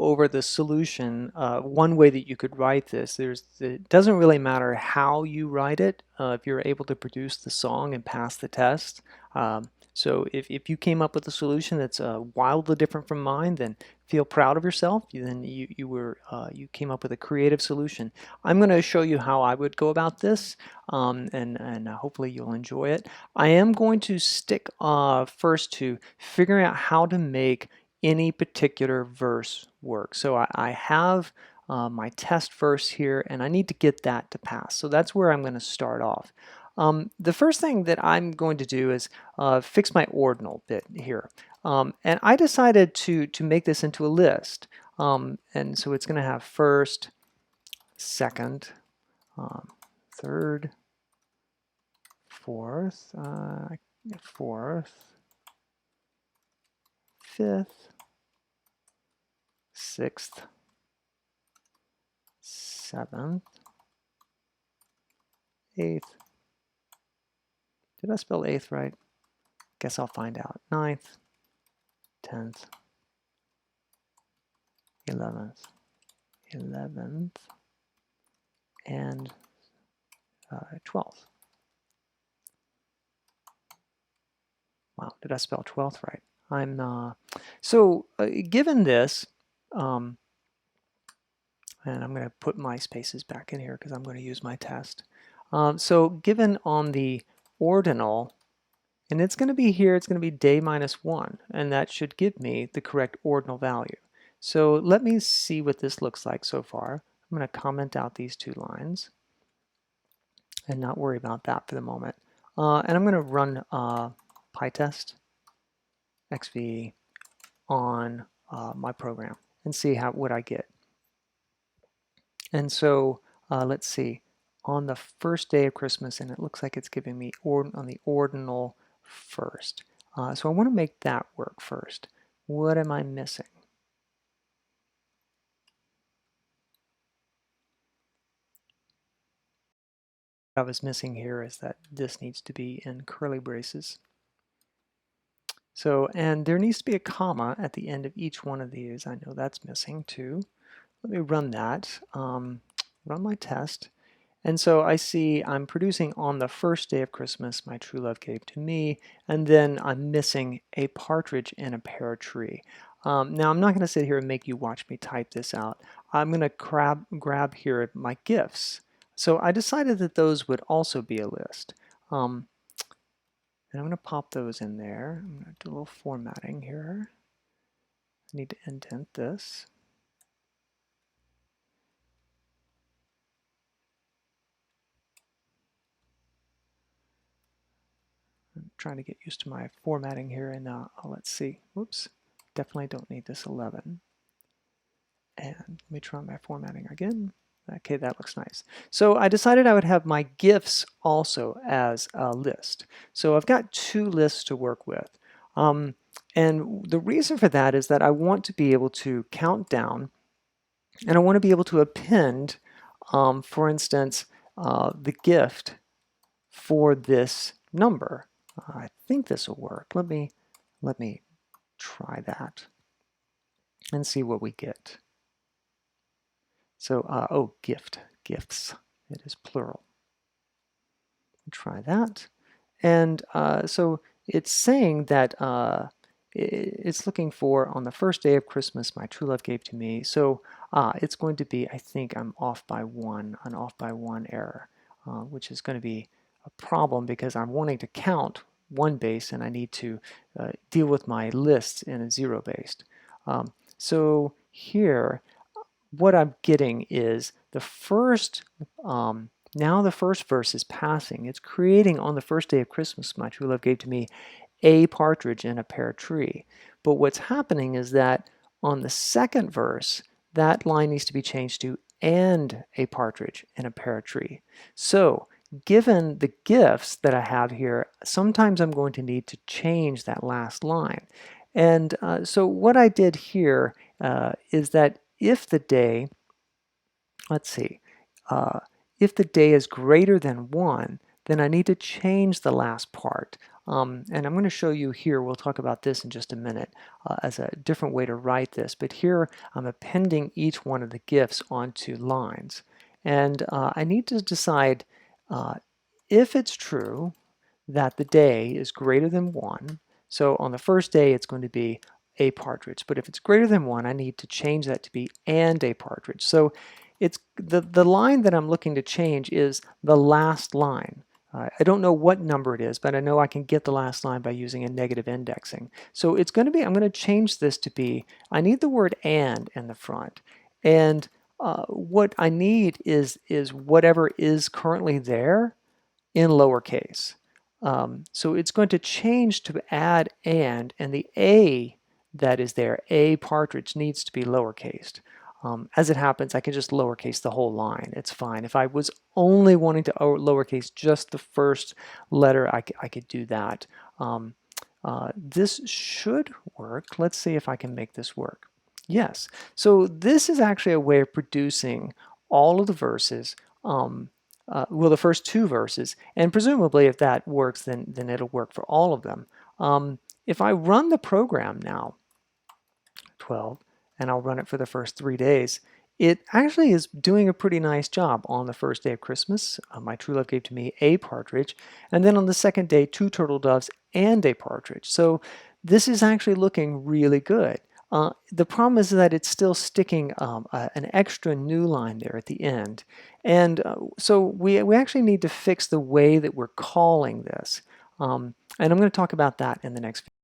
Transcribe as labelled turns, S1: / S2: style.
S1: over the solution. One way that you could write this, it doesn't really matter how you write it if you're able to produce the song and pass the test. So if you came up with a solution that's wildly different from mine, then feel proud of yourself. Then you came up with a creative solution. I'm going to show you how I would go about this, and hopefully you'll enjoy it. I am going to stick first to figuring out how to make any particular verse work. So I have my test verse here, and I need to get that to pass. So that's where I'm going to start off. The first thing that I'm going to do is fix my ordinal bit here. And I decided to make this into a list. And so it's going to have first, second, third, fourth, fifth, sixth, seventh, eighth. Did I spell eighth right? Guess I'll find out. Ninth, 10th, 11th, and 12th. Wow, did I spell 12th right? Given this, and I'm going to put my spaces back in here because I'm going to use my test. So given on the ordinal, and it's going to be here, it's going to be day minus 1, and that should give me the correct ordinal value. So let me see what this looks like so far. I'm going to comment out these 2 lines and not worry about that for the moment. And I'm going to run PyTest XV on my program and see what I get. And so let's see, on the first day of Christmas, and it looks like it's giving me on the ordinal first. So I want to make that work first. What am I missing? What I was missing here is that this needs to be in curly braces. So, and there needs to be a comma at the end of each one of these. I know that's missing too. Let me run that, run my test. And so I see I'm producing on the first day of Christmas, my true love gave to me, and then I'm missing a partridge in a pear tree. Now I'm not going to sit here and make you watch me type this out. I'm going to grab here my gifts. So I decided that those would also be a list. And I'm going to pop those in there. I'm going to do a little formatting here. I need to indent this. I'm trying to get used to my formatting here, and let's see. Whoops, definitely don't need this 11. And let me try my formatting again. Okay, that looks nice. So I decided I would have my gifts also as a list. So I've got 2 lists to work with. And the reason for that is that I want to be able to count down, and I want to be able to append, for instance, the gift for this number. I think this will work. Let me try that and see what we get. So, oh, gifts. It is plural. Try that. And so it's saying that it's looking for on the first day of Christmas, my true love gave to me. So it's going to be, I think I'm off by 1, an off by 1 error, which is going to be a problem because I'm wanting to count 1 base and I need to deal with my lists in a 0 based. So here, what I'm getting is the first, now the first verse is passing. It's creating on the first day of Christmas, my true love gave to me a partridge in a pear tree. But what's happening is that on the second verse, that line needs to be changed to and a partridge in a pear tree. So given the gifts that I have here, sometimes I'm going to need to change that last line. And so what I did here is that if the day, let's see, if the day is greater than 1, then I need to change the last part. And I'm going to show you here, we'll talk about this in just a minute, as a different way to write this. But here I'm appending each one of the gifts onto lines. And I need to decide if it's true that the day is greater than 1. So on the first day it's going to be a partridge. But if it's greater than 1, I need to change that to be and a partridge. So it's the line that I'm looking to change is the last line. I don't know what number it is, but I know I can get the last line by using a negative indexing. So it's going to be, I'm going to change this to be, I need the word and in the front. And what I need is whatever is currently there in lowercase. So it's going to change to add and the A that is there, a partridge, needs to be lowercased. As it happens, I can just lowercase the whole line. It's fine. If I was only wanting to lowercase just the first letter, I could do that. This should work. Let's see if I can make this work. Yes. So this is actually a way of producing all of the verses, well, the first 2 verses, and presumably if that works, then it'll work for all of them. If I run the program now, 12, and I'll run it for the first 3 days, it actually is doing a pretty nice job. On the first day of Christmas, my true love gave to me a partridge, and then on the second day, 2 turtle doves and a partridge. So this is actually looking really good. The problem is that it's still sticking an extra new line there at the end. And so we actually need to fix the way that we're calling this. And I'm going to talk about that in the next video.